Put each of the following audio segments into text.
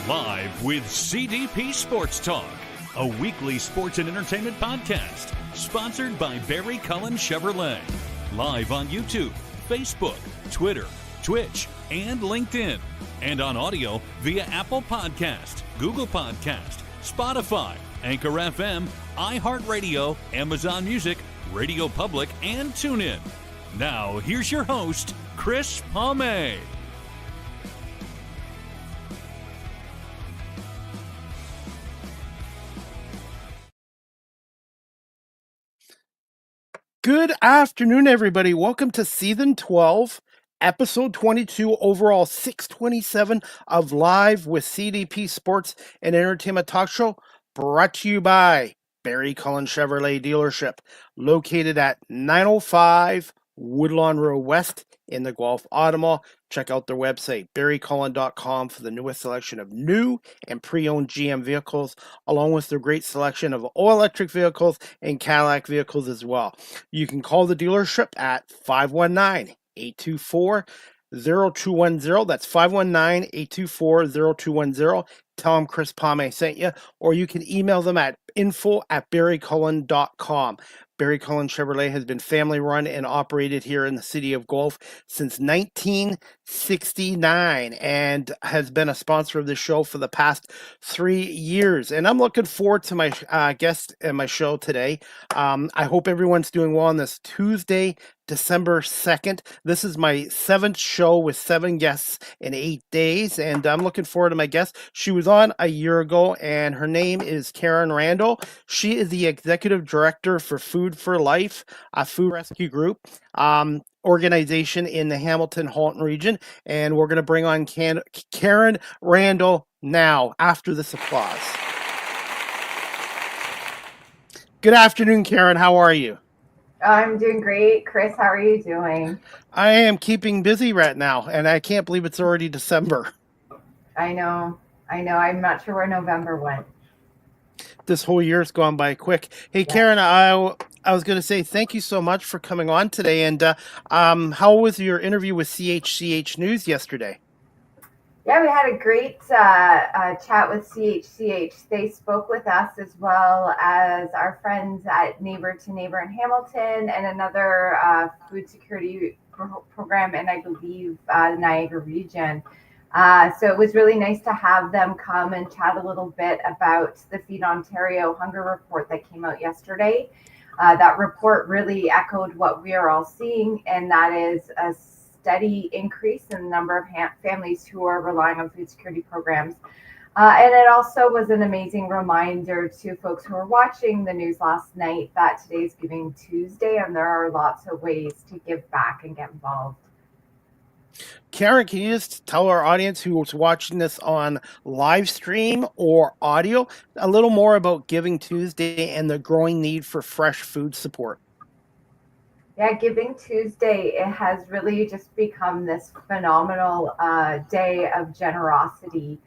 Live with CDP Sports Talk, a weekly sports and entertainment podcast sponsored by Barry Cullen Chevrolet. Live on YouTube, Facebook, Twitter, Twitch, and LinkedIn. And on audio via Apple Podcast, Google Podcast, Spotify, Anchor FM, iHeartRadio, Amazon Music, Radio Public, and TuneIn. Now, here's your host, Chris Palme. Good afternoon, everybody. Welcome to Season 12, Episode 22, overall 627 of Live with CDP Sports and Entertainment Talk Show, brought to you by Barry Cullen Chevrolet Dealership, located at 905 Woodlawn Road West in the Guelph Auto Mall. Check out their website, barrycullen.com, for the newest selection of new and pre-owned GM vehicles, along with their great selection of all-electric vehicles and Cadillac vehicles as well. You can call the dealership at 519-824-0210. That's 519-824-0210. Tell them Chris Palme sent you, or you can email them at info@barrycullen.com. Barry Cullen Chevrolet has been family run and operated here in the city of Guelph since 1969 and has been a sponsor of the show for the past 3 years. And I'm looking forward to my guest and my show today. I hope everyone's doing well on this Tuesday, December 2nd. This is my 7th show with 7 guests in 8 days, and I'm looking forward to my guest. She was on a year ago, and her name is Karen Randell. She is the Executive Director for Food for Life, a food rescue group organization in the Hamilton, Halton region, and we're going to bring on Karen Randell now after this applause. Good afternoon, Karen. How are you? I'm doing great. Chris, how are you doing? I am keeping busy right now, and I can't believe it's already December. I know. I'm not sure where November went. This whole year's gone by quick. Hey, yeah. Karen, I was going to say thank you so much for coming on today. And how was your interview with CHCH News yesterday? Yeah, we had a great chat with CHCH. They spoke with us as well as our friends at Neighbor to Neighbor in Hamilton and another food security program in, I believe, the Niagara region. So it was really nice to have them come and chat a little bit about the Feed Ontario Hunger Report that came out yesterday. That report really echoed what we are all seeing, and that is a steady increase in the number of families who are relying on food security programs. And it also was an amazing reminder to folks who were watching the news last night that today is Giving Tuesday, and there are lots of ways to give back and get involved. Karen, can you just tell our audience who's watching this on live stream or audio a little more about Giving Tuesday and the growing need for fresh food support? Yeah, Giving Tuesday, it has really just become this phenomenal day of generosity.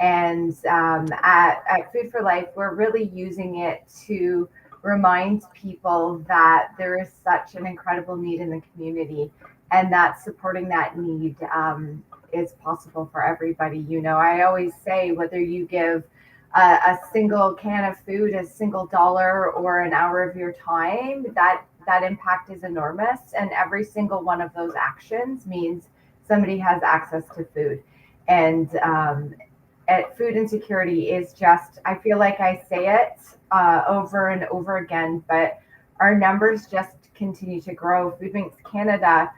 And at Food for Life, we're really using it to remind people that there is such an incredible need in the community, and that supporting that need is possible for everybody. You know, I always say whether you give a single can of food, a single dollar, or an hour of your time, that impact is enormous. And every single one of those actions means somebody has access to food. And Food Insecurity is just, I feel like I say it over and over again, but our numbers just continue to grow. Food Banks Canada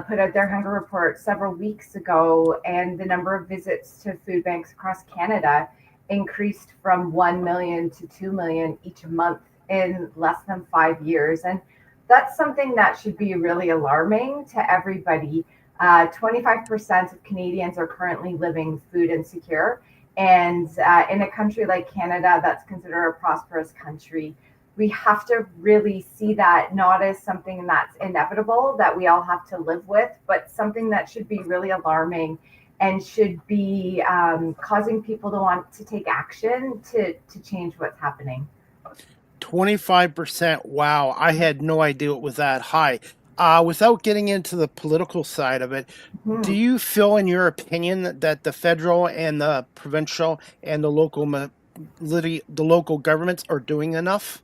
put out their hunger report several weeks ago, and the number of visits to food banks across Canada increased from 1 million to 2 million each month in less than 5 years. And that's something that should be really alarming to everybody. 25% of Canadians are currently living food insecure. And in a country like Canada, that's considered a prosperous country, we have to really see that not as something that's inevitable that we all have to live with, but something that should be really alarming and should be causing people to want to take action to change what's happening. 25%. Wow. I had no idea it was that high. Without getting into the political side of it, do Hmm. you feel, in your opinion, that the federal and the provincial and the local governments are doing enough?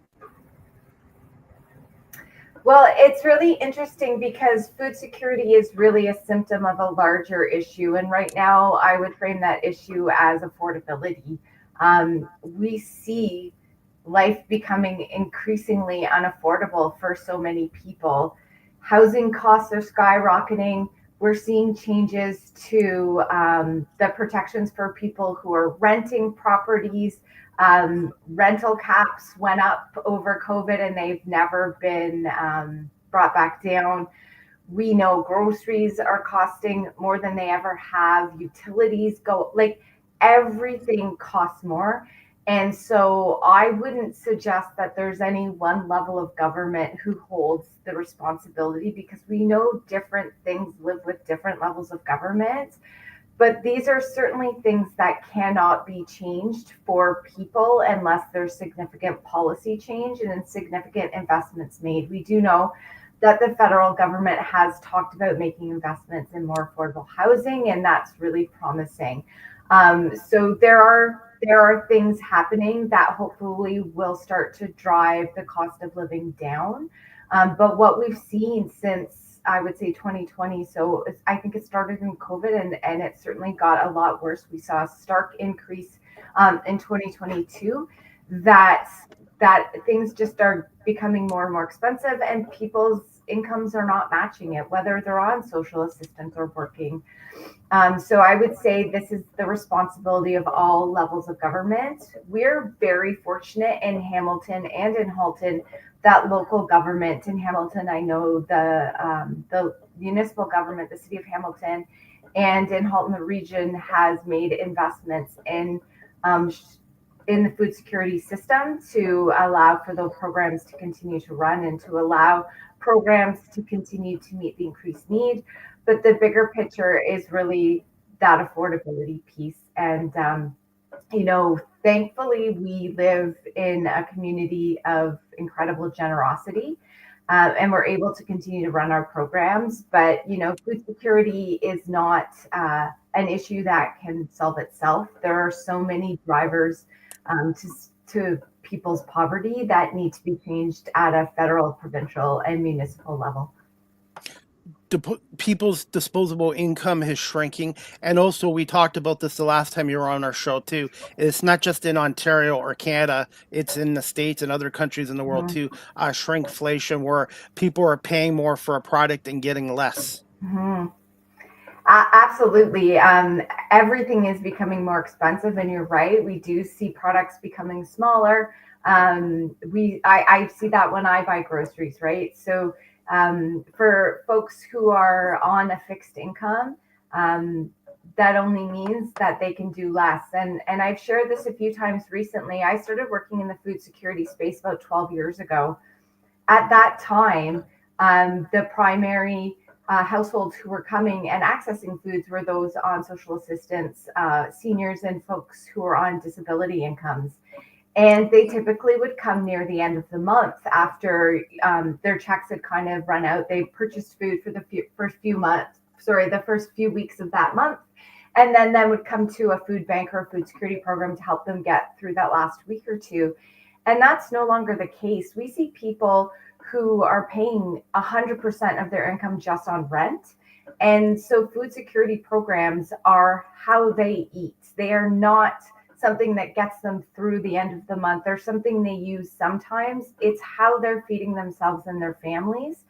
Well, it's really interesting because food security is really a symptom of a larger issue. And right now, I would frame that issue as affordability. We see life becoming increasingly unaffordable for so many people. Housing costs are skyrocketing. We're seeing changes to the protections for people who are renting properties. Rental caps went up over COVID and they've never been brought back down. We know groceries are costing more than they ever have. Utilities go, like, everything costs more. And so I wouldn't suggest that there's any one level of government who holds the responsibility, because we know different things live with different levels of government. But these are certainly things that cannot be changed for people unless there's significant policy change and significant investments made. We do know that the federal government has talked about making investments in more affordable housing, and that's really promising. So there are things happening that hopefully will start to drive the cost of living down. But what we've seen since, I would say, 2020, so I think it started in COVID, and it certainly got a lot worse. We saw a stark increase in 2022 that things just are becoming more and more expensive, and people's incomes are not matching it, whether they're on social assistance or working. So I would say this is the responsibility of all levels of government. We're very fortunate in Hamilton and in Halton that local government in Hamilton, I know the municipal government, the city of Hamilton, and in Halton, the region has made investments um, in the food security system to allow for those programs to continue to run and to allow programs to continue to meet the increased need. But the bigger picture is really that affordability piece. And, thankfully, we live in a community of incredible generosity. And we're able to continue to run our programs. But, food security is not an issue that can solve itself. There are so many drivers to people's poverty that need to be changed at a federal, provincial, and municipal level. People's disposable income is shrinking, and also we talked about this the last time you were on our show too. It's not just in Ontario or Canada; it's in the States and other countries in the world Mhm. too. Shrinkflation, where people are paying more for a product and getting less. Mhm. Absolutely. Everything is becoming more expensive, and you're right. We do see products becoming smaller. I see that when I buy groceries, right? So for folks who are on a fixed income, um, that only means that they can do less. And I've shared this a few times recently. I started working in the food security space about 12 years ago. At that time, the primary households who were coming and accessing foods were those on social assistance, seniors, and folks who were on disability incomes. And they typically would come near the end of the month after their checks had kind of run out. They purchased food for the first few weeks of that month. And then would come to a food bank or a food security program to help them get through that last week or two. And that's no longer the case. We see people who are paying 100% of their income just on rent. And so food security programs are how they eat. They are not something that gets them through the end of the month. They're something they use sometimes. It's how they're feeding themselves and their families.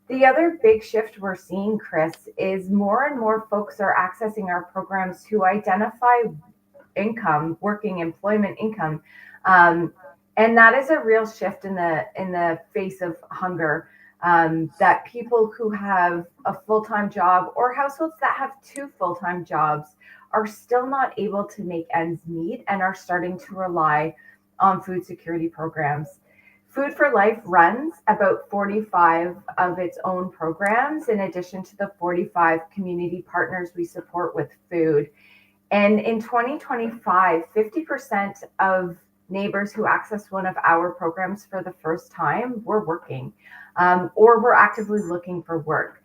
The other big shift we're seeing, Chris, is more and more folks are accessing our programs who identify income, working employment income. Um, and that is a real shift in the face of hunger. That people who have a full-time job, or households that have two full-time jobs, are still not able to make ends meet and are starting to rely on food security programs. Food for Life runs about 45 of its own programs, in addition to the 45 community partners we support with food. And in 2025, 50% of neighbors who access one of our programs for the first time were working, or were actively looking for work.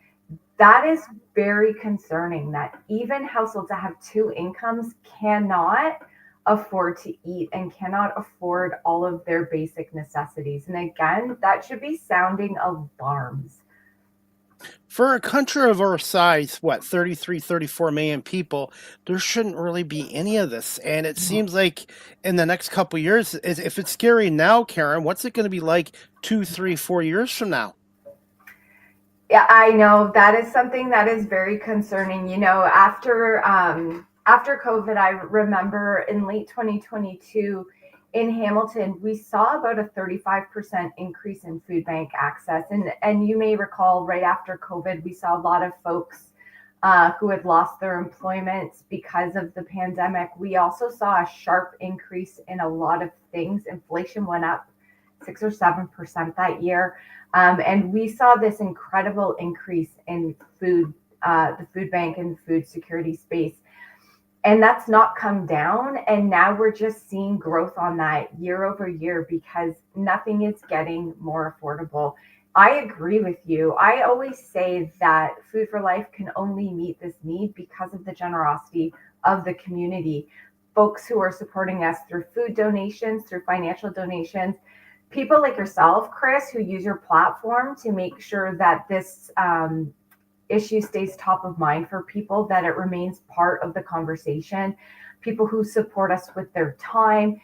That is very concerning, that even households that have two incomes cannot afford to eat and cannot afford all of their basic necessities. And again, that should be sounding alarms. For a country of our size, what, 33, 34 million people, there shouldn't really be any of this. And it seems like in the next couple of years, if it's scary now, Karen, what's it going to be like 2, 3, 4 years from now? Yeah, I know that is something that is very concerning. After COVID, I remember in late 2022 in Hamilton, we saw about a 35% increase in food bank access. And you may recall right after COVID, we saw a lot of folks who had lost their employment because of the pandemic. We also saw a sharp increase in a lot of things. Inflation went up 6 or 7% that year. And we saw this incredible increase in food, the food bank and food security space. And that's not come down. And now we're just seeing growth on that year over year because nothing is getting more affordable. I agree with you. I always say that Food for Life can only meet this need because of the generosity of the community. Folks who are supporting us through food donations, through financial donations, people like yourself, Chris, who use your platform to make sure that this issue stays top of mind for people, that it remains part of the conversation, people who support us with their time.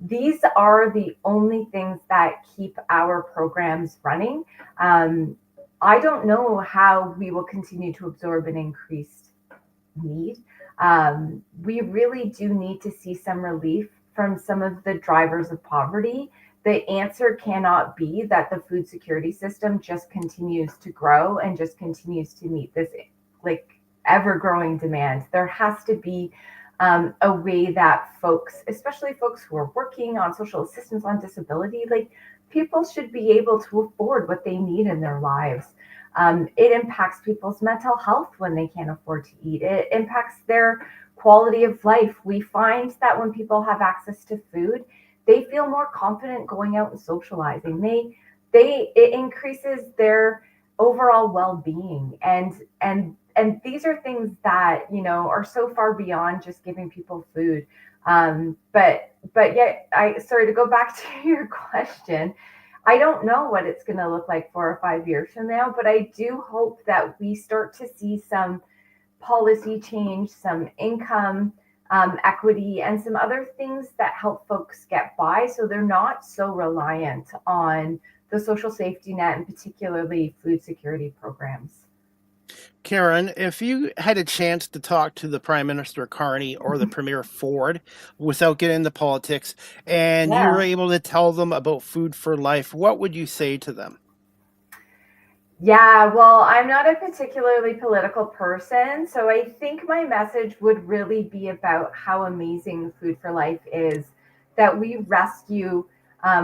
These are the only things that keep our programs running. I don't know how we will continue to absorb an increased need. We really do need to see some relief from some of the drivers of poverty. The answer cannot be that the food security system just continues to grow and just continues to meet this like ever growing demand. There has to be a way that folks, especially folks who are working on social assistance, on disability, like people should be able to afford what they need in their lives. It impacts people's mental health when they can't afford to eat. It impacts their quality of life. We find that when people have access to food, they feel more confident going out and socializing. It increases their overall well-being. And these are things that, are so far beyond just giving people food. But yet, sorry to go back to your question. I don't know what it's going to look like 4 or 5 years from now, but I do hope that we start to see some policy change, some income equity, and some other things that help folks get by so they're not so reliant on the social safety net and particularly food security programs. Karen, if you had a chance to talk to the Prime Minister Carney or the Premier Ford without getting into politics, and you were Yeah. able to tell them about Food for Life, what would you say to them? Yeah, well, I'm not a particularly political person, so I think my message would really be about how amazing Food for Life is, that we rescue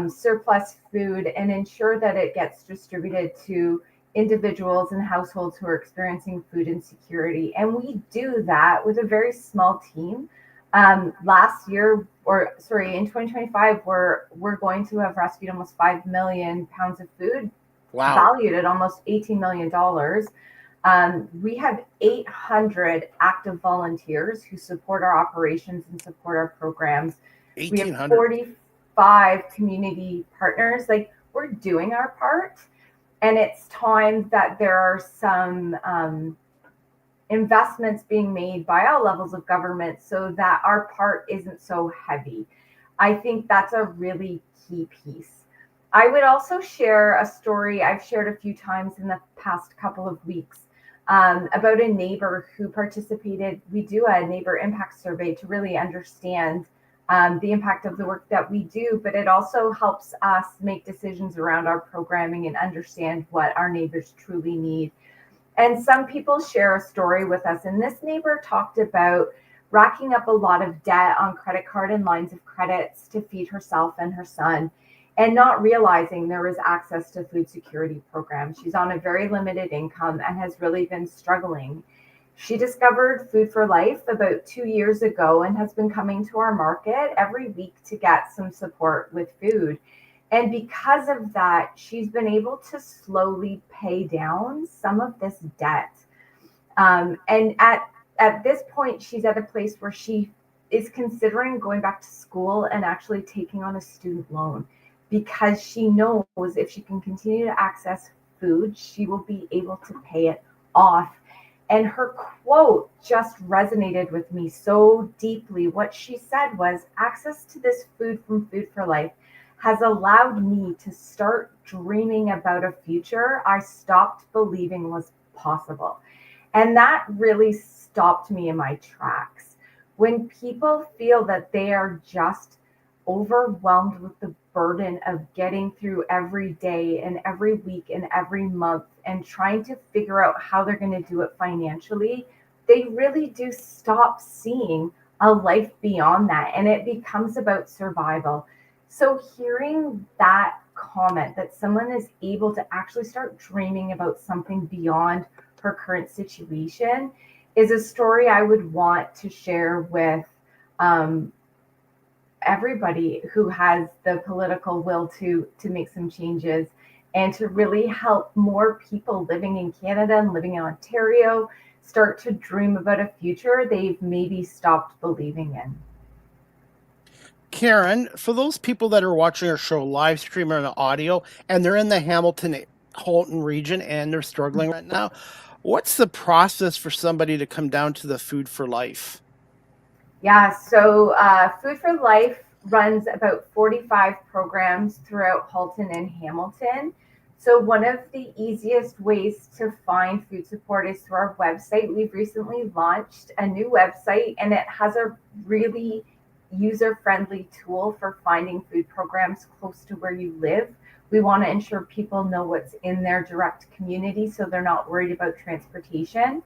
surplus food and ensure that it gets distributed to individuals and households who are experiencing food insecurity. And we do that with a very small team. Last year, or sorry, in 2025, we're going to have rescued almost 5 million pounds of food. Wow. Valued at almost $18 million. We have 800 active volunteers who support our operations and support our programs. 1,800. We have 45 community partners. Like, we're doing our part. And it's time that there are some investments being made by all levels of government so that our part isn't so heavy. I think that's a really key piece. I would also share a story I've shared a few times in the past couple of weeks about a neighbor who participated. We do a neighbor impact survey to really understand the impact of the work that we do, but it also helps us make decisions around our programming and understand what our neighbors truly need. And some people share a story with us, and this neighbor talked about racking up a lot of debt on credit card and lines of credits to feed herself and her son, and not realizing there was access to food security programs. She's on a very limited income and has really been struggling. She discovered Food for Life about 2 years ago and has been coming to our market every week to get some support with food. And because of that, she's been able to slowly pay down some of this debt. And at this point, she's at a place where she is considering going back to school and actually taking on a student loan because she knows if she can continue to access food, she will be able to pay it off. And her quote just resonated with me so deeply. What she said was, access to this food from Food for Life has allowed me to start dreaming about a future I stopped believing was possible. And that really stopped me in my tracks. When people feel that they are just overwhelmed with the burden of getting through every day and every week and every month and trying to figure out how they're going to do it financially, they really do stop seeing a life beyond that. And it becomes about survival. So hearing that comment that someone is able to actually start dreaming about something beyond her current situation is a story I would want to share with everybody who has the political will to make some changes and to really help more people living in Canada and living in Ontario start to dream about a future they've maybe stopped believing in. Karen, for those people that are watching our show live stream or on audio and they're in the Hamilton Halton region and they're struggling right now, what's the process for somebody to come down to the Food for Life? Yeah, so Food for Life runs about 45 programs throughout Halton and Hamilton. So one of the easiest ways to find food support is through our website. We've recently launched a new website and it has a really user-friendly tool for finding food programs close to where you live. We want to ensure people know what's in their direct community so they're not worried about transportation.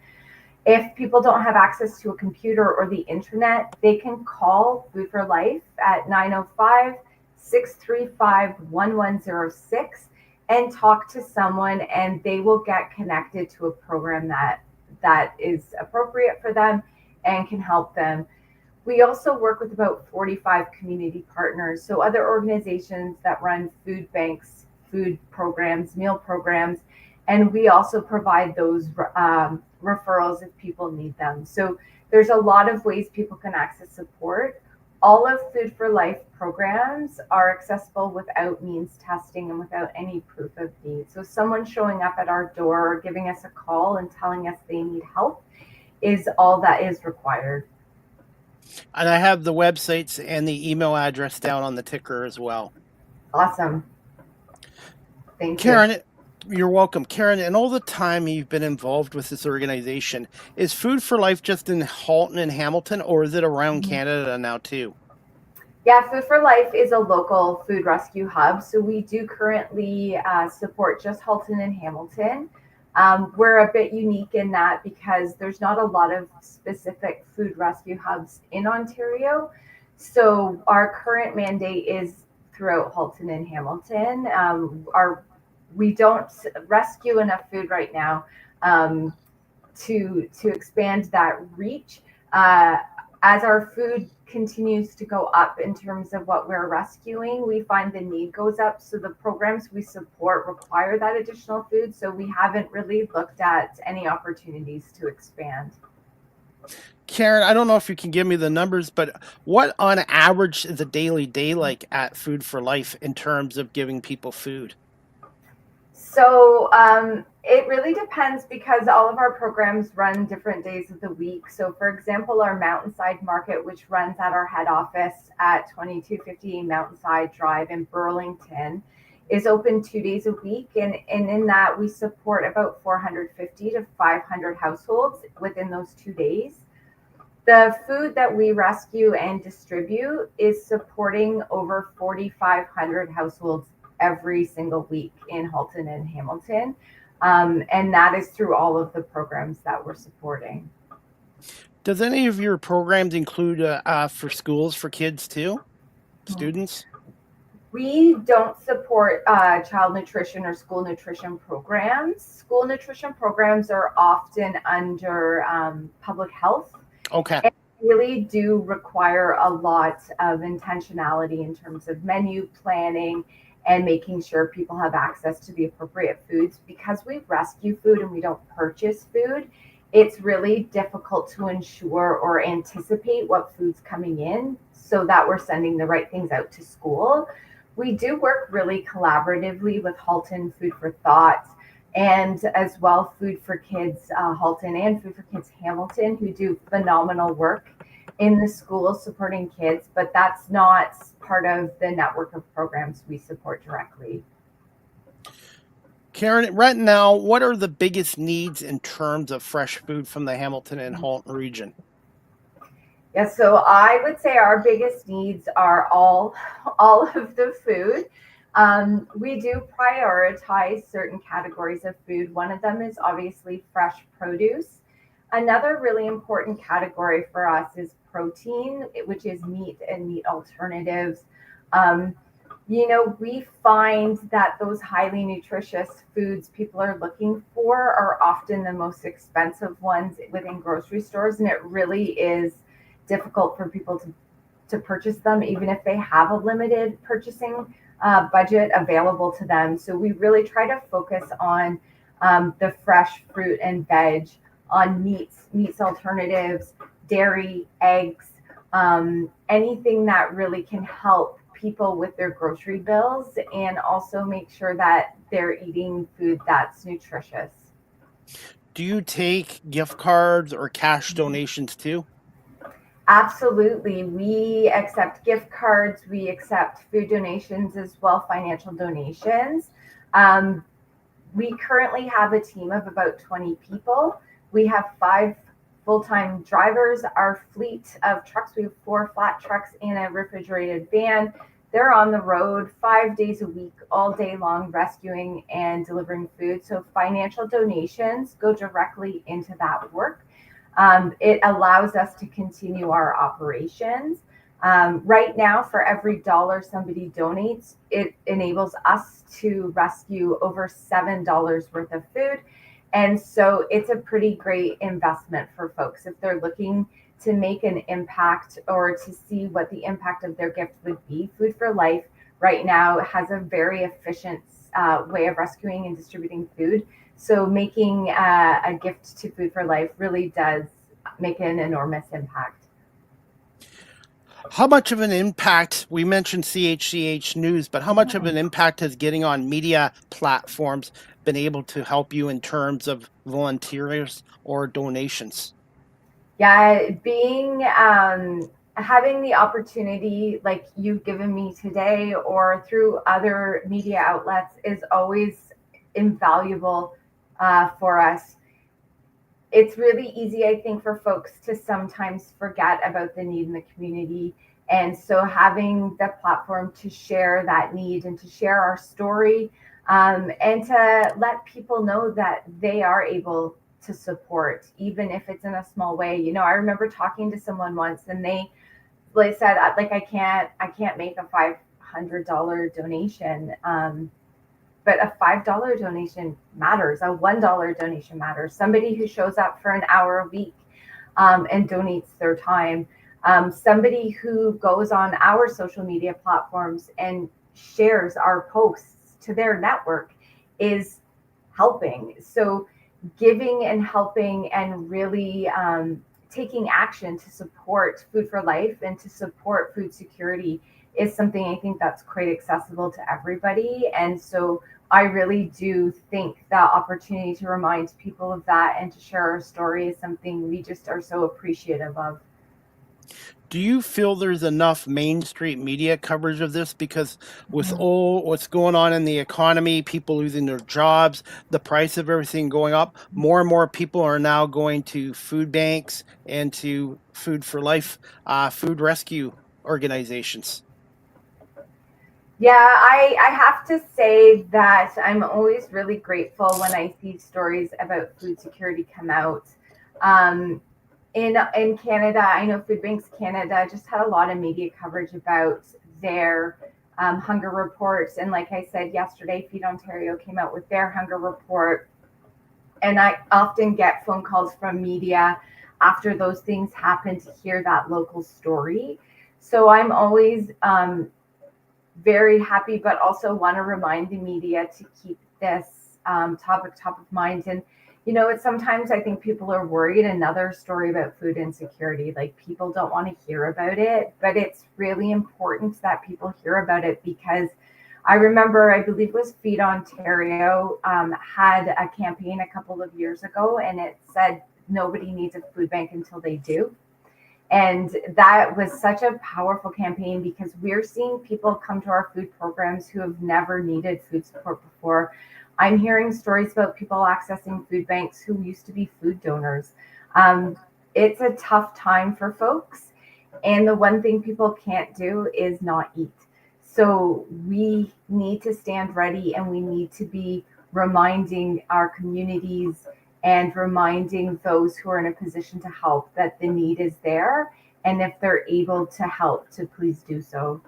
If people don't have access to a computer or the internet, they can call Food for Life at 905-635-1106 and talk to someone, and they will get connected to a program that is appropriate for them and can help them. We also work with about 45 community partners, so other organizations that run food banks, food programs, meal programs, and we also provide those referrals if people need them. So there's a lot of ways people can access support. All of Food for Life programs are accessible without means testing and without any proof of need. So someone showing up at our door or giving us a call and telling us they need help is all that is required. And I have the websites and the email address down on the ticker as well. Awesome. Thank Karen, you. You're welcome. Karen, and all the time you've been involved with this organization, is Food for Life just in Halton and Hamilton, or is it around Canada now too? Yeah, Food for Life is a local food rescue hub. So we do currently support just Halton and Hamilton. We're a bit unique in that because there's not a lot of specific food rescue hubs in Ontario. So our current mandate is throughout Halton and Hamilton. We don't rescue enough food right now to expand that reach. As our food continues to go up in terms of what we're rescuing, we find the need goes up. So the programs we support require that additional food. So we haven't really looked at any opportunities to expand. Karen, I don't know if you can give me the numbers, but what on average is a daily day like at Food for Life in terms of giving people food? So it really depends because all of our programs run different days of the week. So for example, our Mountainside Market, which runs at our head office at 2250 Mountainside Drive in Burlington, is open 2 days a week. And in that, we support about 450 to 500 households within those 2 days. The food that we rescue and distribute is supporting over 4,500 households every single week in Halton and Hamilton. And that is through all of the programs that we're supporting. Does any of your programs include for schools for kids too? Students? We don't support support child nutrition or school nutrition programs. School nutrition programs are often under public health. Okay. And really do require a lot of intentionality in terms of menu planning and making sure people have access to the appropriate foods. Because we rescue food and we don't purchase food, it's really difficult to ensure or anticipate what food's coming in so that we're sending the right things out to school. We do work really collaboratively with Halton Food for Thought and as well Food for Kids Halton and Food for Kids Hamilton, who do phenomenal work in the schools supporting kids, but that's not part of the network of programs we support directly. Karen, right now, what are the biggest needs in terms of fresh food from the Hamilton and Halton region? Yeah, so I would say our biggest needs are all of the food. We do prioritize certain categories of food. One of them is obviously fresh produce. Another really important category for us is protein, which is meat and meat alternatives. We find that those highly nutritious foods people are looking for are often the most expensive ones within grocery stores, and it really is difficult for people to purchase them, even if they have a limited purchasing budget available to them. So we really try to focus on the fresh fruit and veg, on meats alternatives, dairy, eggs, anything that really can help people with their grocery bills and also make sure that they're eating food that's nutritious. Do you take gift cards or cash donations too? Absolutely. We accept gift cards. We accept food donations as well, financial donations. We currently have a team of about 20 people. We have 5 full-time drivers. Our fleet of trucks, we have 4 flat trucks and a refrigerated van. They're on the road 5 days a week, all day long, rescuing and delivering food. So financial donations go directly into that work. It allows us to continue our operations. Right now, for every dollar somebody donates, it enables us to rescue over $7 worth of food. And so it's a pretty great investment for folks if they're looking to make an impact or to see what the impact of their gift would be. Food for Life right now has a very efficient way of rescuing and distributing food. So making a gift to Food for Life really does make an enormous impact. How much of an impact, we mentioned CHCH News, but how much of an impact has getting on media platforms been able to help you in terms of volunteers or donations? Yeah, being having the opportunity like you've given me today or through other media outlets is always invaluable for us. It's really easy, I think, for folks to sometimes forget about the need in the community. And so having the platform to share that need and to share our story and to let people know that they are able to support, even if it's in a small way. I remember talking to someone once and they said, like, I can't make a $500 donation. But a $5 donation matters. A $1 donation matters. Somebody who shows up for an hour a week and donates their time. Somebody who goes on our social media platforms and shares our posts to their network is helping. So giving and helping and really taking action to support Food for Life and to support food security is something I think that's quite accessible to everybody. And so I really do think that opportunity to remind people of that and to share our story is something we just are so appreciative of. Do you feel there's enough Main Street media coverage of this? Because with all what's going on in the economy, people losing their jobs, the price of everything going up, more and more people are now going to food banks and to Food for Life, food rescue organizations. Yeah, I have to say that I'm always really grateful when I see stories about food security come out. In Canada, I know Food Banks Canada just had a lot of media coverage about their hunger reports. And like I said yesterday, Feed Ontario came out with their hunger report. And I often get phone calls from media after those things happen to hear that local story. So I'm always very happy, but also want to remind the media to keep this topic top of mind. And it's sometimes I think people are worried. Another story about food insecurity, like people don't want to hear about it, but it's really important that people hear about it, because I remember, I believe it was Feed Ontario had a campaign a couple of years ago, and it said nobody needs a food bank until they do. And that was such a powerful campaign, because we're seeing people come to our food programs who have never needed food support before. I'm hearing stories about people accessing food banks who used to be food donors. It's a tough time for folks. And the one thing people can't do is not eat. So we need to stand ready, and we need to be reminding our communities and reminding those who are in a position to help that the need is there. And if they're able to help, to please do so.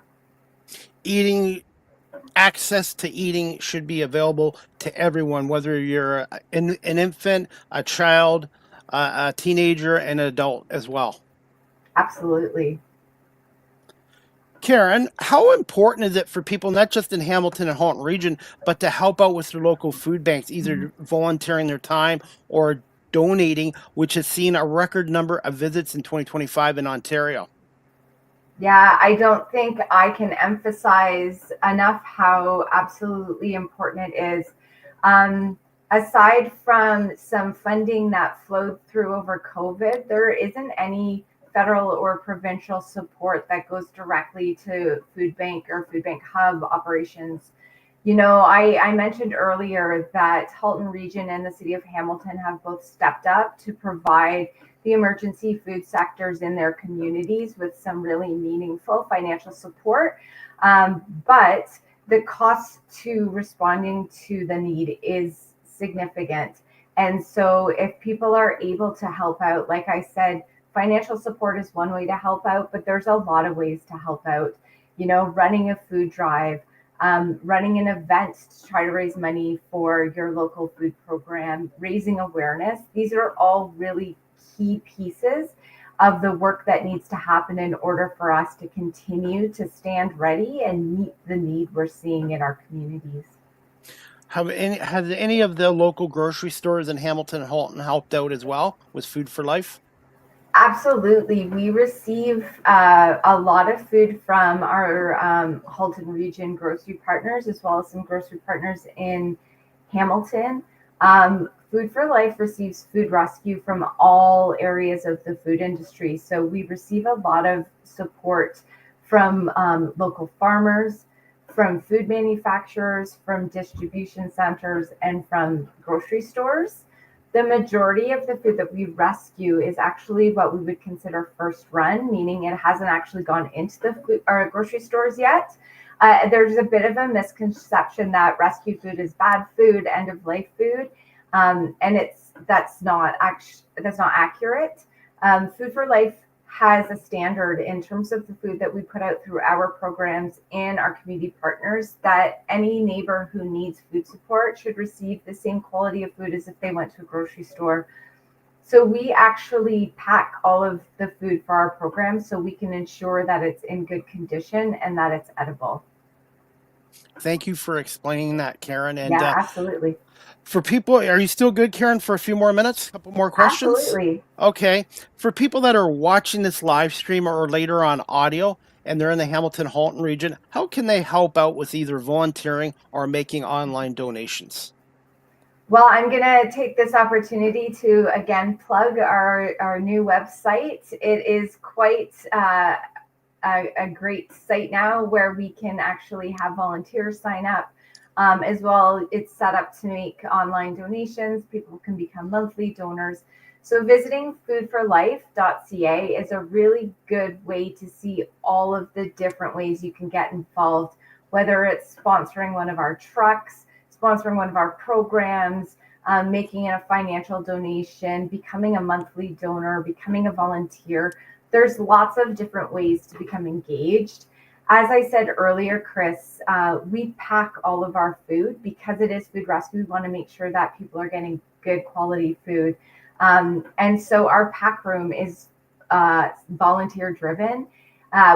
Access to eating should be available to everyone, whether you're an infant, a child, a teenager, and an adult as well. Absolutely. Karen, how important is it for people, not just in Hamilton and Halton region, but to help out with their local food banks, either volunteering their time or donating, which has seen a record number of visits in 2025 in Ontario? Yeah, I don't think I can emphasize enough how absolutely important it is. Aside from some funding that flowed through over COVID, there isn't any federal or provincial support that goes directly to food bank or food bank hub operations. I mentioned earlier that Halton Region and the City of Hamilton have both stepped up to provide the emergency food sectors in their communities with some really meaningful financial support. But the cost to responding to the need is significant. And so if people are able to help out, like I said, financial support is one way to help out, but there's a lot of ways to help out. Running a food drive, running an event to try to raise money for your local food program, raising awareness. These are all really key pieces of the work that needs to happen in order for us to continue to stand ready and meet the need we're seeing in our communities. Has any of the local grocery stores in Hamilton and Halton helped out as well with Food for Life? Absolutely. We receive a lot of food from our Halton region grocery partners, as well as some grocery partners in Hamilton. Food for Life receives food rescue from all areas of the food industry. So we receive a lot of support from local farmers, from food manufacturers, from distribution centers, and from grocery stores. The majority of the food that we rescue is actually what we would consider first run, meaning it hasn't actually gone into the food or grocery stores yet. There's a bit of a misconception that rescue food is bad food, end of life food, and that's not accurate. Food for Life has a standard in terms of the food that we put out through our programs and our community partners, that any neighbor who needs food support should receive the same quality of food as if they went to a grocery store. So we actually pack all of the food for our program so we can ensure that it's in good condition and that it's edible. Thank you for explaining that, Karen. And yeah, absolutely. For people, are you still good, Karen, for a few more minutes? A couple more questions? Absolutely. Okay. For people that are watching this live stream or later on audio, and they're in the Hamilton-Halton region, how can they help out with either volunteering or making online donations? Well, I'm going to take this opportunity to, again, plug our new website. It is quite a great site now where we can actually have volunteers sign up. As well, it's set up to make online donations. People can become monthly donors. So visiting foodforlife.ca is a really good way to see all of the different ways you can get involved, whether it's sponsoring one of our trucks, sponsoring one of our programs, making a financial donation, becoming a monthly donor, becoming a volunteer. There's lots of different ways to become engaged. As I said earlier, Chris, we pack all of our food because it is food rescue. We want to make sure that people are getting good quality food. And so our pack room is volunteer driven.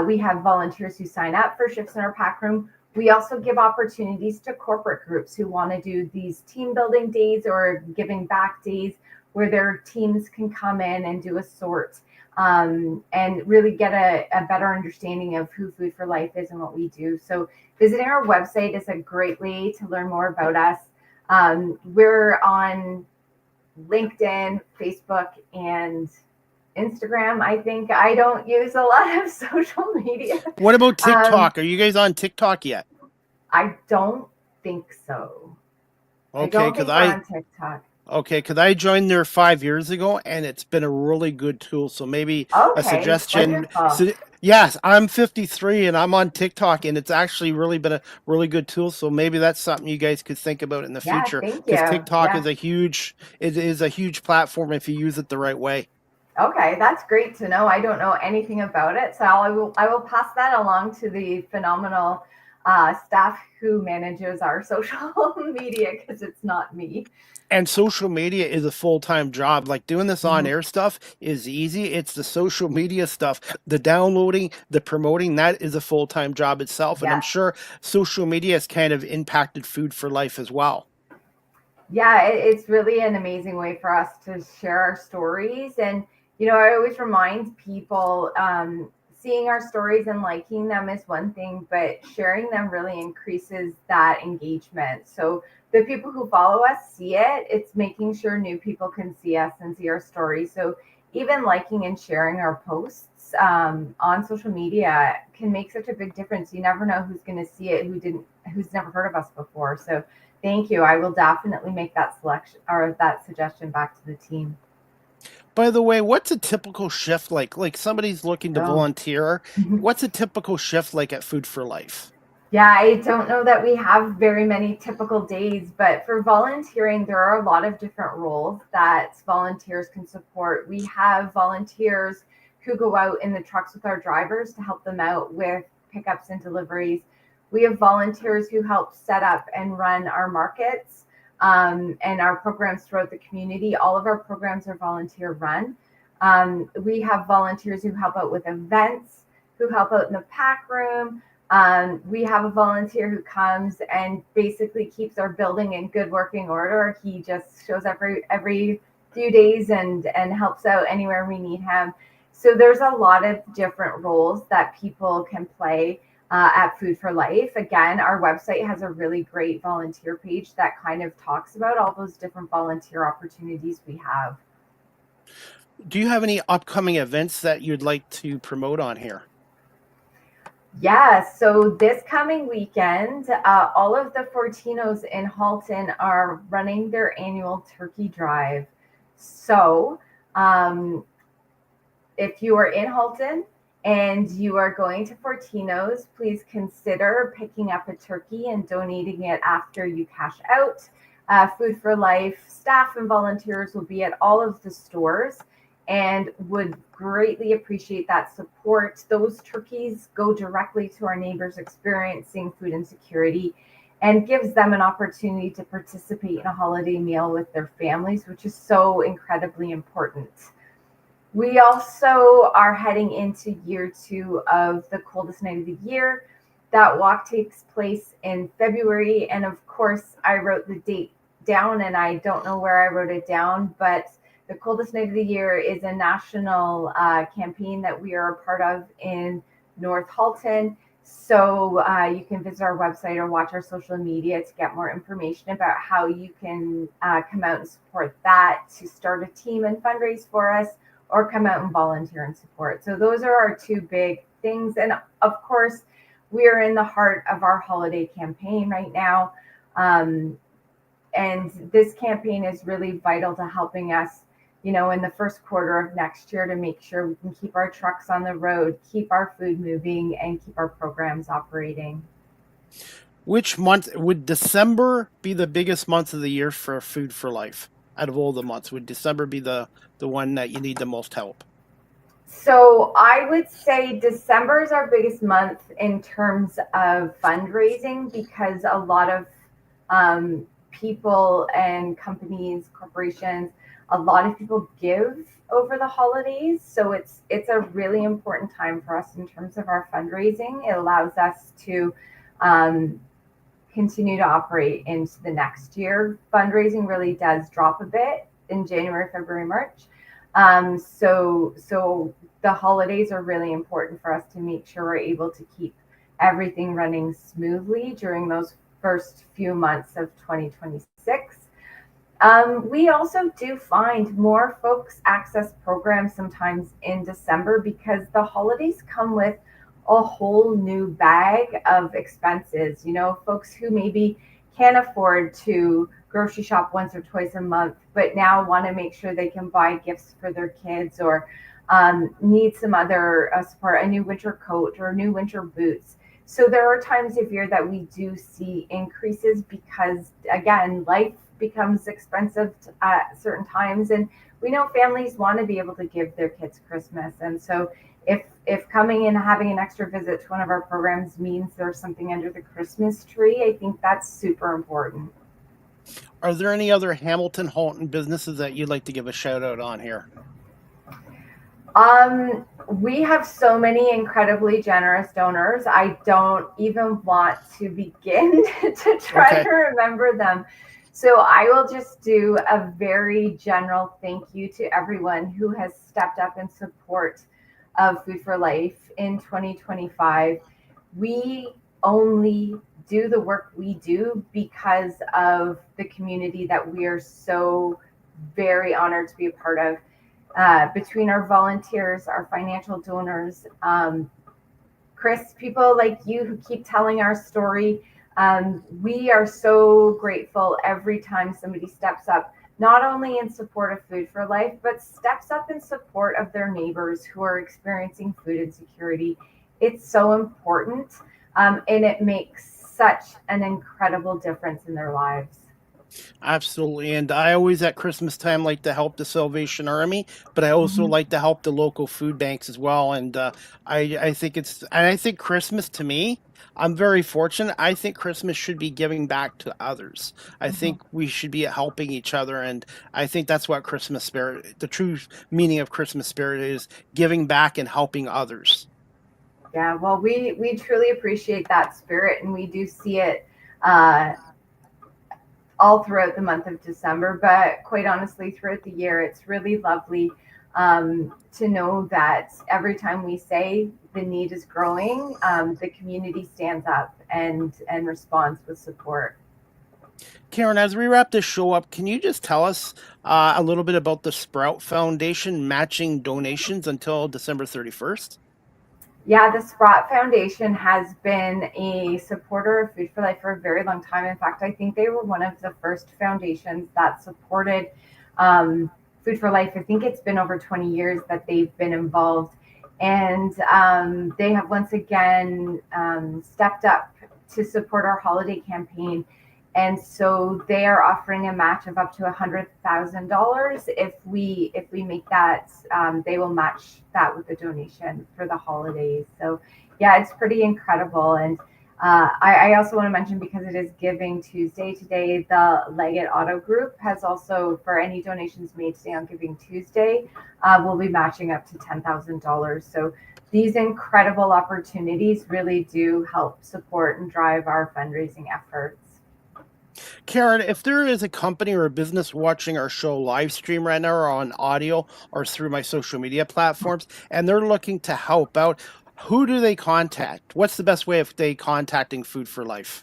We have volunteers who sign up for shifts in our pack room. We also give opportunities to corporate groups who want to do these team building days or giving back days where their teams can come in and do a sort and really get a better understanding of who Food for Life is and what we do. So visiting our website is a great way to learn more about us. We're on LinkedIn, Facebook, and Instagram. I think I don't use a lot of social media. What about TikTok? Are you guys on TikTok yet? I don't think so. Okay, because on TikTok. Okay, because I joined there 5 years ago, and it's been a really good tool. So maybe a suggestion. So, yes, I'm 53, and I'm on TikTok, and it's actually really been a really good tool. So maybe that's something you guys could think about in the future. Because TikTok is a huge platform if you use it the right way. Okay, that's great to know. I don't know anything about it, so I will pass that along to the phenomenal staff who manages our social media, because it's not me. And social media is a full-time job. Like doing this on-air stuff is easy. It's the social media stuff, the downloading, the promoting, that is a full-time job itself. And I'm sure social media has kind of impacted Food for Life as well. Yeah, it's really an amazing way for us to share our stories. And, I always remind people, seeing our stories and liking them is one thing, but sharing them really increases that engagement. So the people who follow us see it. It's making sure new people can see us and see our stories. So even liking and sharing our posts on social media can make such a big difference. You never know who's going to see it, who's never heard of us before. So thank you. I will definitely make that selection or that suggestion back to the team. By the way, what's a typical shift like? Like somebody's looking to volunteer. What's a typical shift like at Food for Life? Yeah, I don't know that we have very many typical days, but for volunteering, there are a lot of different roles that volunteers can support. We have volunteers who go out in the trucks with our drivers to help them out with pickups and deliveries. We have volunteers who help set up and run our markets and our programs throughout the community. All of our programs are volunteer run. We have volunteers who help out with events, who help out in the pack room. We have a volunteer who comes and basically keeps our building in good working order. He just shows up every few days and helps out anywhere we need him. So there's a lot of different roles that people can play at Food for Life. Again, our website has a really great volunteer page that kind of talks about all those different volunteer opportunities we have. Do you have any upcoming events that you'd like to promote on here? Yeah, so this coming weekend, all of the Fortinos in Halton are running their annual turkey drive. So if you are in Halton and you are going to Fortinos, please consider picking up a turkey and donating it after you cash out. Food for Life staff and volunteers will be at all of the stores and would greatly appreciate that support. Those turkeys go directly to our neighbors experiencing food insecurity and gives them an opportunity to participate in a holiday meal with their families, which is so incredibly important. We also are heading into year 2 of the coldest night of the year. That walk takes place in February. And of course, I wrote the date down and I don't know where I wrote it down, but the coldest night of the year is a national campaign that we are a part of in North Halton. So you can visit our website or watch our social media to get more information about how you can come out and support that, to start a team and fundraise for us, or come out and volunteer and support. So those are our 2 big things. And of course, we are in the heart of our holiday campaign right now. And this campaign is really vital to helping us, in the first quarter of next year to make sure we can keep our trucks on the road, keep our food moving, and keep our programs operating. Which month would December be the biggest month of the year for Food for Life? Out of all the months, would December be the one that you need the most help? So I would say December is our biggest month in terms of fundraising because a lot of people and companies, corporations, a lot of people give over the holidays. So it's a really important time for us in terms of our fundraising. It allows us to continue to operate into the next year. Fundraising really does drop a bit in January, February, March. So the holidays are really important for us to make sure we're able to keep everything running smoothly during those first few months of 2026. We also do find more folks access programs sometimes in December because the holidays come with a whole new bag of expenses. You know, folks who maybe can't afford to grocery shop once or twice a month, but now want to make sure they can buy gifts for their kids or need some other support, a new winter coat or new winter boots. So there are times of year that we do see increases because, again, life becomes expensive at certain times. And we know families want to be able to give their kids Christmas. And so if coming in having an extra visit to one of our programs means there's something under the Christmas tree, I think that's super important. Are there any other Hamilton Halton businesses that you'd like to give a shout out on here? We have so many incredibly generous donors. I don't even want to begin to try to remember them. So I will just do a very general thank you to everyone who has stepped up in support of Food for Life in 2025. We only do the work we do because of the community that we are so very honored to be a part of. Between our volunteers, our financial donors, Chris, people like you who keep telling our story, we are so grateful every time somebody steps up, not only in support of Food for Life, but steps up in support of their neighbors who are experiencing food insecurity. It's so important, and it makes such an incredible difference in their lives. Absolutely. And I always at Christmas time like to help the Salvation Army, but I also like to help the local food banks as well. And I think I think Christmas to me, I'm very fortunate. I think Christmas should be giving back to others. I think we should be helping each other. And I think that's what Christmas spirit, the true meaning of Christmas spirit is giving back and helping others. Yeah, well, we truly appreciate that spirit, and we do see it all throughout the month of December, but quite honestly, throughout the year, it's really lovely to know that every time we say the need is growing, the community stands up and responds with support. Karen, as we wrap this show up, can you just tell us a little bit about the Sprout Foundation matching donations until December 31st? Yeah, the Sprott Foundation has been a supporter of Food for Life for a very long time. In fact, I think they were one of the first foundations that supported Food for Life. I think it's been over 20 years that they've been involved. And they have once again stepped up to support our holiday campaign. And so they are offering a match of up to $100,000. If we make that, they will match that with the donation for the holidays. So yeah, it's pretty incredible. And I also want to mention, because it is Giving Tuesday today, the Leggett Auto Group has also, for any donations made today on Giving Tuesday, will be matching up to $10,000. So these incredible opportunities really do help support and drive our fundraising efforts. Karen, if there is a company or a business watching our show live stream right now or on audio or through my social media platforms, and they're looking to help out, who do they contact? What's the best way of they contacting Food for Life?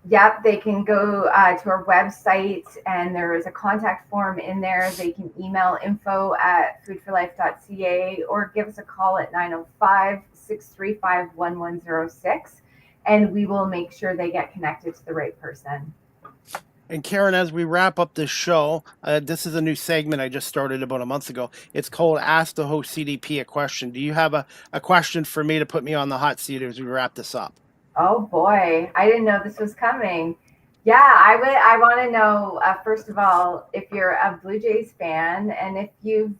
Yep, they can go to our website, and there is a contact form in there. They can email info@foodforlife.ca or give us a call at 905-635-1106, and we will make sure they get connected to the right person. And Karen, as we wrap up this show, this is a new segment I just started about a month ago. It's called Ask the Host CDP a Question. Do you have a question for me to put me on the hot seat as we wrap this up? Oh boy, I didn't know this was coming. Yeah, I want to know, first of all, if you're a Blue Jays fan and if you've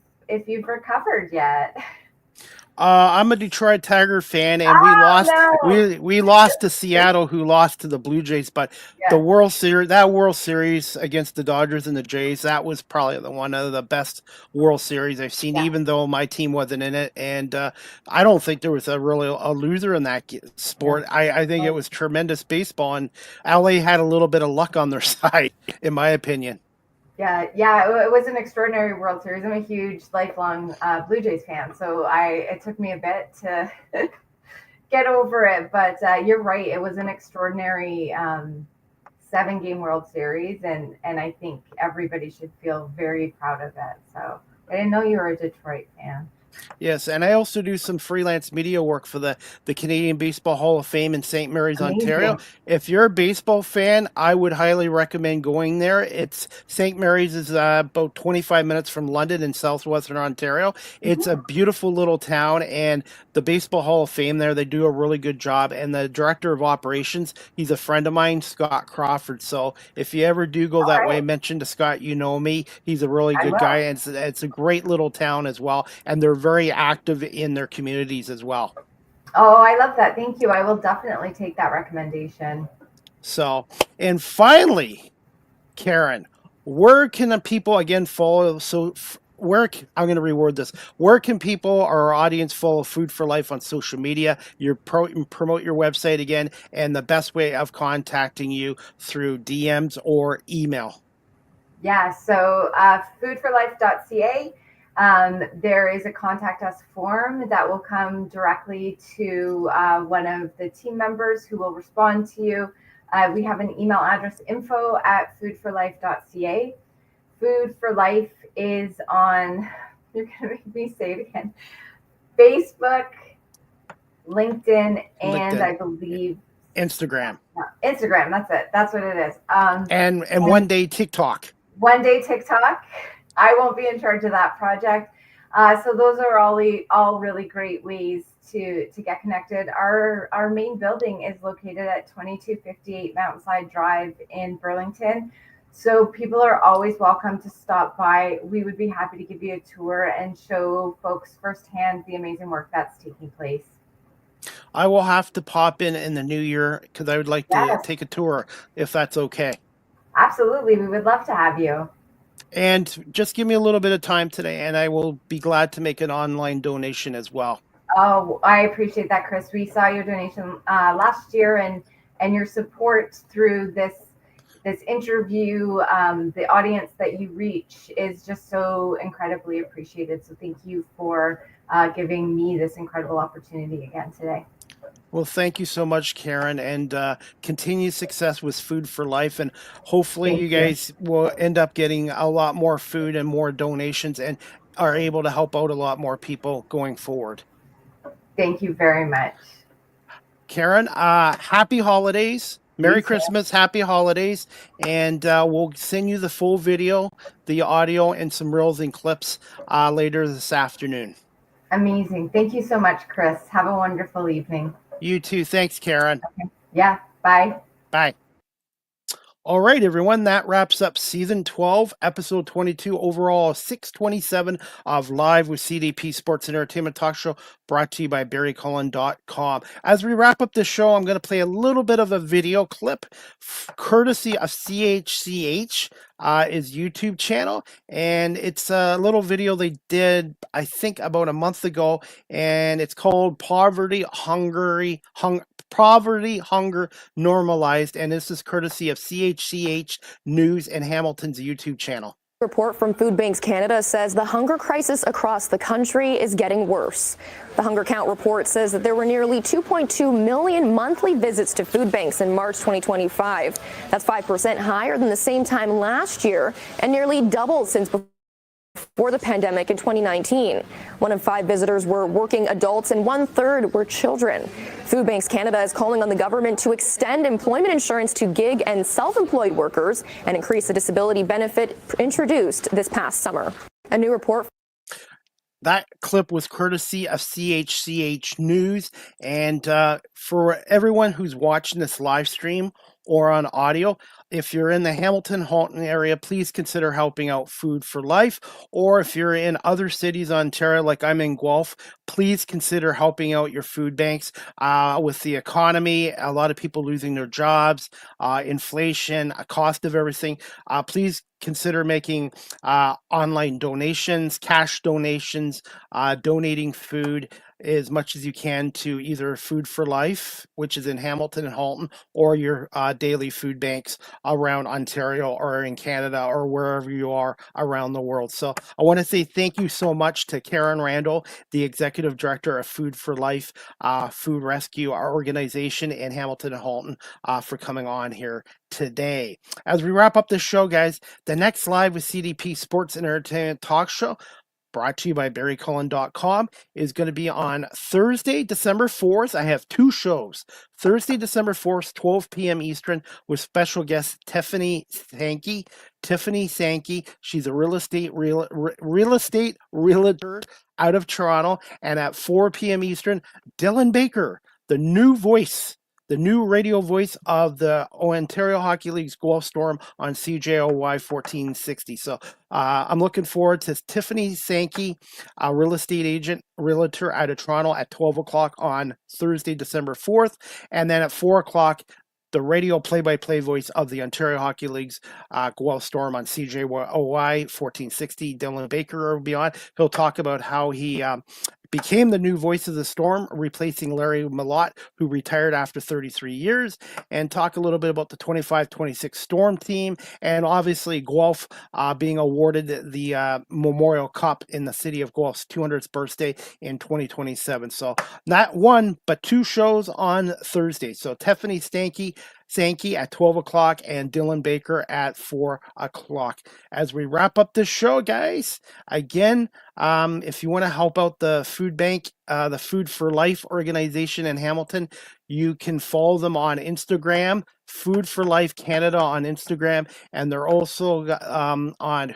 recovered yet. I'm a Detroit Tiger fan, and we Oh lost. no. We lost to Seattle, who lost to the Blue Jays. But the Yeah, World Series against the Dodgers and the Jays, that was probably one of the best World Series I've seen. yeah, Even though my team wasn't in it, and I don't think there was a loser in that yeah. sport. I think it was tremendous baseball, and LA had a little bit of luck on their side, in my opinion. Yeah. It was an extraordinary World Series. I'm a huge, lifelong Blue Jays fan, so it took me a bit to get over it. But you're right; it was an extraordinary 7-game World Series, and I think everybody should feel very proud of it. So I didn't know you were a Detroit fan. Yes, and I also do some freelance media work for the Canadian Baseball Hall of Fame in St. Mary's, Ontario. Amazing. If you're a baseball fan, I would highly recommend going there. It's St. Mary's is about 25 minutes from London in southwestern Ontario. It's a beautiful little town, and the Baseball Hall of Fame there, they do a really good job. And the director of operations, he's a friend of mine, Scott Crawford. So if you ever do go All that way, right, mention to Scott, you know me. He's a really I good guy, will. and it's a great little town as well. And they're very active in their communities as well. Oh, I love that. Thank you. I will definitely take that recommendation. So, and finally, Karen, where can the people again follow? So, I'm going to reword this. Where can people or our audience follow Food for Life on social media? Promote your website again, and the best way of contacting you through DMs or email. Yeah, so foodforlife.ca. There is a contact us form that will come directly to one of the team members who will respond to you. We have an email address, info@foodforlife.ca. Food for Life is on, you're going to make me say it again, Facebook, LinkedIn, and LinkedIn, I believe Instagram, Instagram. That's it. That's what it is. and one day TikTok. One day TikTok. I won't be in charge of that project. So those are all really great ways to get connected. Our main building is located at 2258 Mountainside Drive in Burlington. So people are always welcome to stop by. We would be happy to give you a tour and show folks firsthand the amazing work that's taking place. I will have to pop in the new year because I would like to Yes, take a tour if that's okay. absolutely. We would love to have you. And just give me a little bit of time today, and I will be glad to make an online donation as well. Oh, I appreciate that, Chris. We saw your donation last year, and your support through this interview. The audience that you reach is just so incredibly appreciated. So thank you for giving me this incredible opportunity again today. Well, thank you so much, Karen, and continued success with Food for Life. And hopefully, you Thank you. guys will end up getting a lot more food and more donations and are able to help out a lot more people going forward. Thank you very much. Karen, happy holidays. Merry You too. Christmas, happy holidays, and we'll send you the full video, the audio, and some reels and clips later this afternoon. Amazing. Thank you so much, Chris. Have a wonderful evening. You too. Thanks, Karen. Okay. Yeah. Bye. Bye. All right, everyone, that wraps up season 12, episode 22, overall 627 of Live with CDP Sports and Entertainment Talk Show, brought to you by BarryCullen.com. As we wrap up the show, I'm going to play a little bit of a video clip courtesy of CHCH, his YouTube channel, and it's a little video they did, I think, about a month ago, and it's called Poverty, Hunger Normalized, and this is courtesy of CHCH News and Hamilton's YouTube channel. Report from Food Banks Canada says the hunger crisis across the country is getting worse. The Hunger Count report says that there were nearly 2.2 million monthly visits to food banks in March 2025. That's 5% higher than the same time last year and nearly double since before the pandemic in 2019. 1 in 5 visitors were working adults and 1/3 were children. Food Banks Canada is calling on the government to extend employment insurance to gig and self-employed workers and increase the disability benefit introduced this past summer. A new report. That clip was courtesy of CHCH News. And for everyone who's watching this live stream or on audio. If you're in the Hamilton, Halton area, please consider helping out Food for Life. Or if you're in other cities, Ontario, like I'm in Guelph, please consider helping out your food banks. With the economy, a lot of people losing their jobs, inflation, cost of everything. Please consider making online donations, cash donations, donating food as much as you can to either Food for Life, which is in Hamilton and Halton, or your daily food banks around Ontario or in Canada or wherever you are around the world. So I want to say thank you so much to Karen Randell, the Executive Director of Food for Life, Food Rescue, our organization in Hamilton and Halton, for coming on here today. As we wrap up this show, guys, the next Live with CDP Sports and Entertainment Talk Show, brought to you by barrycullen.com, is going to be on Thursday, December 4th. I have two shows. Thursday, December 4th, 12 p.m. Eastern, with special guest Tiffany Sankey. Tiffany Sankey, she's a real estate realtor out of Toronto. And at 4 p.m. Eastern, Dylan Baker, the new voice, the new radio voice of the Ontario Hockey League's Guelph Storm on CJOY 1460. So I'm looking forward to Tiffany Sankey, a real estate agent, realtor out of Toronto, at 12 o'clock on Thursday, December 4th. And then at 4 o'clock, the radio play-by-play voice of the Ontario Hockey League's Guelph Storm on CJOY 1460. Dylan Baker will be on. He'll talk about how he became the new voice of the Storm, replacing Larry Malott, who retired after 33 years, and talk a little bit about the 25-26 Storm team, and obviously Guelph being awarded the Memorial Cup in the city of Guelph's 200th birthday in 2027. So not one, but two shows on Thursday. So Tiffany Sankey at 12 o'clock and Dylan Baker at 4 o'clock. As we wrap up this show, guys, again, if you want to help out the food bank, the Food for Life organization in Hamilton, you can follow them on Instagram, Food for Life Canada on Instagram, and they're also on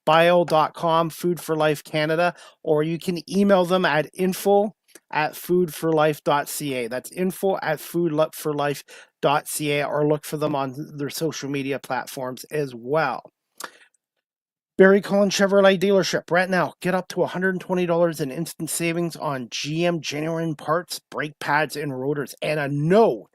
hootbio.com, Food for Life Canada, or you can email them at info@foodforlife.ca. That's info@foodforlife.ca, or look for them on their social media platforms as well. Barry Cullen Chevrolet dealership. Right now, get up to $120 in instant savings on GM genuine parts, brake pads, and rotors, and a no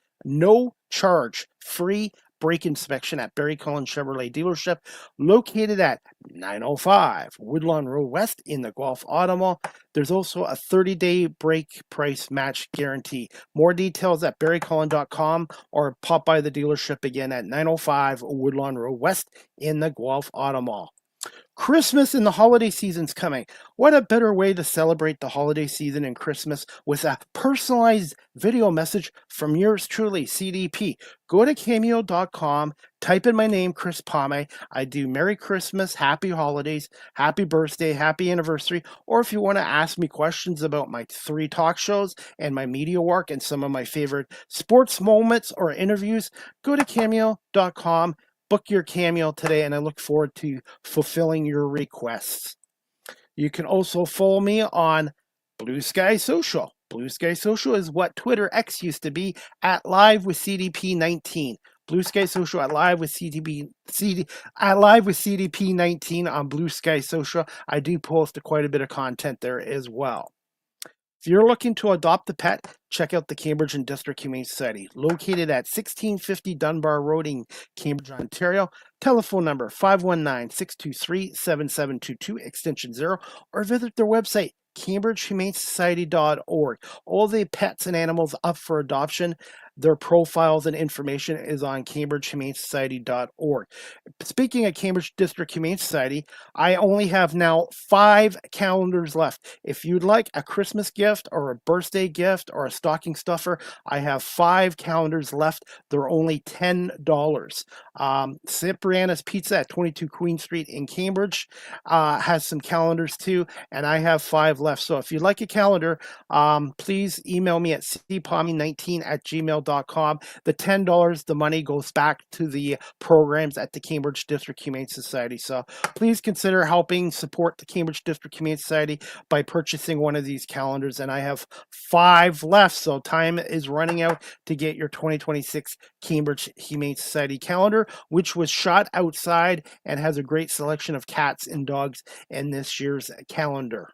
charge free brake inspection at Barry Cullen Chevrolet dealership, located at 905 Woodlawn Road West in the Guelph Auto Mall. There's also a 30-day brake price match guarantee. More details at barrycullen.com, or pop by the dealership again at 905 Woodlawn Road West in the Guelph Auto Mall. Christmas and the holiday season's coming. What a better way to celebrate the holiday season and Christmas with a personalized video message from yours truly, CDP. Go to cameo.com, type in my name, Chris Pame. I do Merry Christmas, Happy Holidays, Happy Birthday, Happy Anniversary, or if you want to ask me questions about my 3 talk shows and my media work and some of my favorite sports moments or interviews, go to cameo.com. Book your cameo today, and I look forward to fulfilling your requests. You can also follow me on Blue Sky Social. Blue Sky Social is what Twitter X used to be, at Live with CDP 19. Blue Sky Social at Live with CDP 19 on Blue Sky Social. I do post quite a bit of content there as well. If you're looking to adopt a pet, check out the Cambridge and District Humane Society, located at 1650 Dunbar Road in Cambridge, Ontario. Telephone number 519-623-7722, extension 0, or visit their website, cambridgehumanesociety.org. All the pets and animals up for adoption, their profiles and information is on cambridgehumanesociety.org. Speaking of Cambridge District Humane Society, I only have now 5 calendars left. If you'd like a Christmas gift or a birthday gift or a stocking stuffer, I have 5 calendars left. They're only $10. Cipriana's Pizza at 22 Queen Street in Cambridge has some calendars too, and I have 5 left. So if you'd like a calendar, please email me at cdpalmy19@gmail.com. gmail.com. The $10, the money goes back to the programs at the Cambridge District Humane Society. So please consider helping support the Cambridge District Humane Society by purchasing one of these calendars. And I have 5 left, so time is running out to get your 2026 Cambridge Humane Society calendar, which was shot outside and has a great selection of cats and dogs in this year's calendar.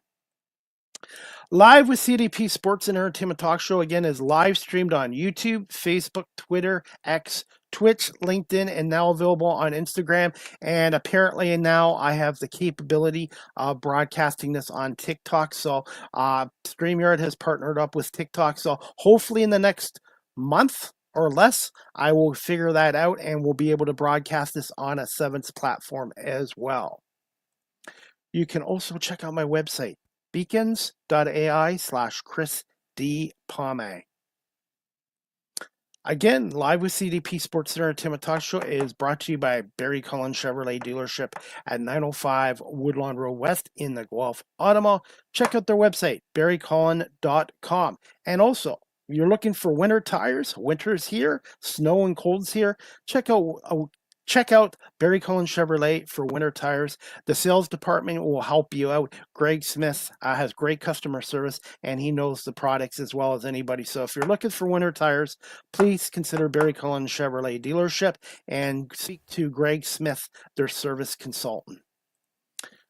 Live with CDP Sports and Entertainment Talk Show again is live streamed on YouTube, Facebook, Twitter, X, Twitch, LinkedIn, and now available on Instagram. And apparently now I have the capability of broadcasting this on TikTok. So StreamYard has partnered up with TikTok. So hopefully in the next month or less, I will figure that out and we'll be able to broadcast this on a 7th platform as well. You can also check out my website, beacons.ai/Chris D. Palme. Again, Live with CDP Sports and Entertainment Talk Show is brought to you by Barry Cullen Chevrolet Dealership at 905 Woodlawn Road West in the Guelph, Ottawa. Check out their website, barrycullen.com. And also, if you're looking for winter tires, winter's here, snow and cold's here, check out Barry Cullen Chevrolet for winter tires. The sales department will help you out. Greg Smith has great customer service, and he knows the products as well as anybody. So if you're looking for winter tires, please consider Barry Cullen Chevrolet Dealership and speak to Greg Smith, their service consultant.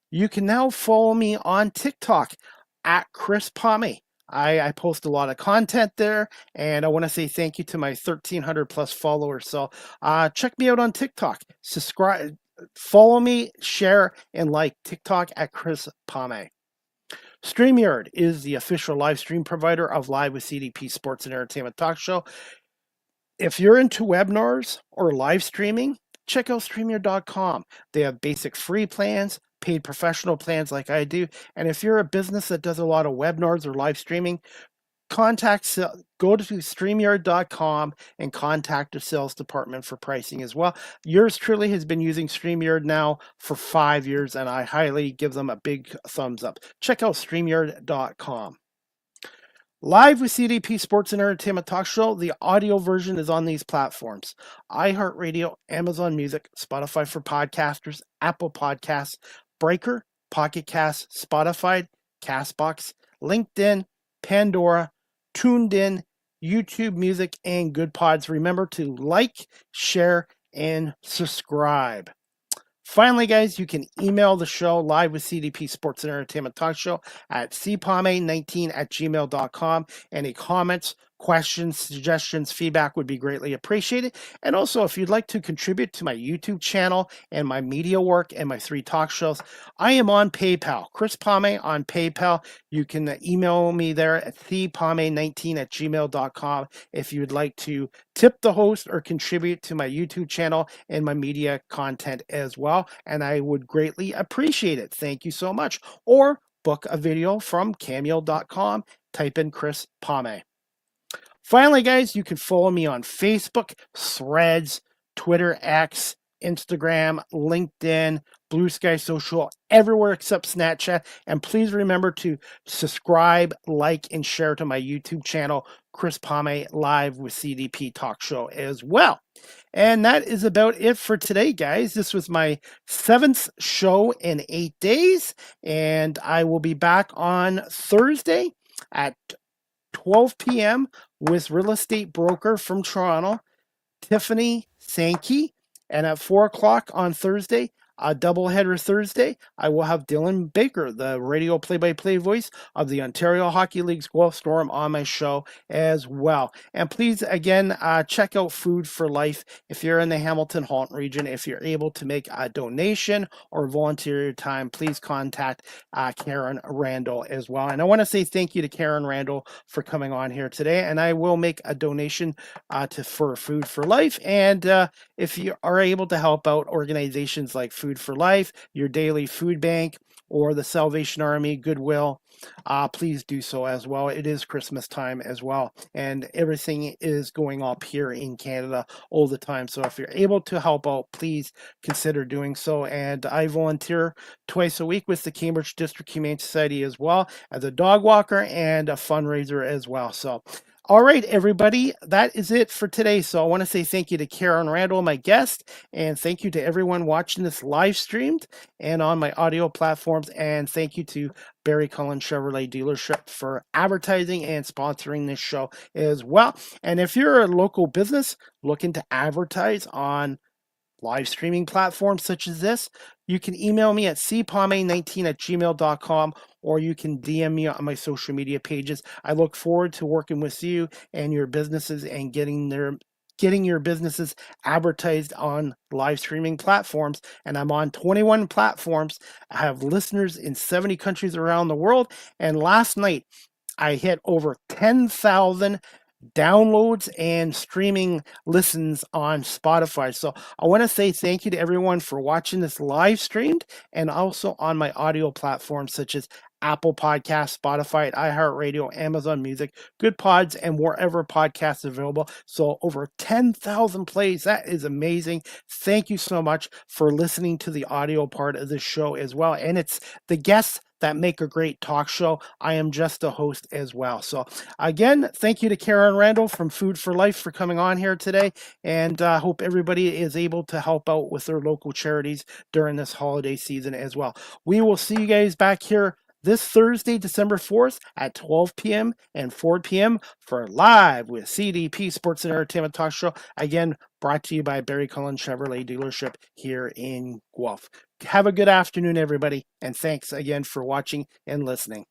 You can now follow me on TikTok at Chris Palme. I post a lot of content there, and I want to say thank you to my 1,300 plus followers. So check me out on TikTok. Subscribe, follow me, share, and like TikTok at Chris Palme. StreamYard is the official live stream provider of Live with CDP Sports and Entertainment Talk Show. If you're into webinars or live streaming, check out StreamYard.com. They have basic free plans, paid professional plans like I do. And if you're a business that does a lot of webinars or live streaming, go to StreamYard.com and contact the sales department for pricing as well. Yours truly has been using StreamYard now for 5 years, and I highly give them a big thumbs up. Check out StreamYard.com. Live with CDP Sports and Entertainment Talk Show, the audio version is on these platforms: iHeartRadio, Amazon Music, Spotify for Podcasters, Apple Podcasts, Breaker, Pocket Cast, Spotify, Castbox, LinkedIn, Pandora, Tuned In, YouTube Music, and Good Pods. Remember to like, share, and subscribe. Finally, guys, you can email the show Live with CDP Sports and Entertainment Talk Show at cpalme19@gmail.com. Any comments, questions, suggestions, feedback would be greatly appreciated. And also, if you'd like to contribute to my YouTube channel and my media work and my 3 talk shows, I am on PayPal. Chris Palme on PayPal. You can email me there at cpalme19@gmail.com if you'd like to tip the host or contribute to my YouTube channel and my media content as well. And I would greatly appreciate it. Thank you so much. Or book a video from cameo.com. Type in Chris Palme. Finally, guys, you can follow me on Facebook, Threads, Twitter, X, Instagram, LinkedIn, Blue Sky Social, everywhere except Snapchat. And please remember to subscribe, like, and share to my YouTube channel, Chris Palme Live with CDP Talk Show as well. And that is about it for today, guys. This was my 7th show in 8 days, and I will be back on Thursday at 12 p.m. with real estate broker from Toronto, Tiffany Sankey. And at 4 o'clock on Thursday, a doubleheader Thursday, I will have Dylan Baker, the radio play-by-play voice of the Ontario Hockey League's Guelph Storm, on my show as well. And please, again, check out Food for Life. If you're in the Hamilton Halton region, if you're able to make a donation or volunteer your time, please contact Karen Randell as well. And I want to say thank you to Karen Randell for coming on here today. And I will make a donation for Food for Life. And if you are able to help out organizations like Food for Life, your daily food bank, or the Salvation Army, Goodwill, please do so as well. It is Christmas time as well, and everything is going up here in Canada all the time. So if you're able to help out, please consider doing so. And I volunteer twice a week with the Cambridge District Humane Society as well as a dog walker and a fundraiser as well. So All right, everybody, that is it for today. So I want to say thank you to Karen Randell, my guest, and thank you to everyone watching this live streamed and on my audio platforms. And thank you to Barry Cullen Chevrolet Dealership for advertising and sponsoring this show as well. And if you're a local business looking to advertise on live streaming platforms such as this, you can email me at cpalme19@gmail.com, or you can DM me on my social media pages. I look forward to working with you and your businesses and getting your businesses advertised on live streaming platforms. And I'm on 21 platforms. I have listeners in 70 countries around the world. And last night I hit over 10,000 downloads and streaming listens on Spotify. So I want to say thank you to everyone for watching this live streamed, and also on my audio platforms such as Apple Podcasts, Spotify, iHeartRadio, Amazon Music, Good Pods, and wherever podcasts are available. So over 10,000 plays. That is amazing. Thank you so much for listening to the audio part of this show as well. And it's the guests that make a great talk show. I am just a host as well. So again, thank you to Karen Randell from Food for Life for coming on here today. And I hope everybody is able to help out with their local charities during this holiday season as well. We will see you guys back here this Thursday, December 4th at 12 p.m. and 4 p.m. for Live with CDP Sports and Entertainment Talk Show. Again, brought to you by Barry Cullen Chevrolet Dealership here in Guelph. Have a good afternoon, everybody, and thanks again for watching and listening.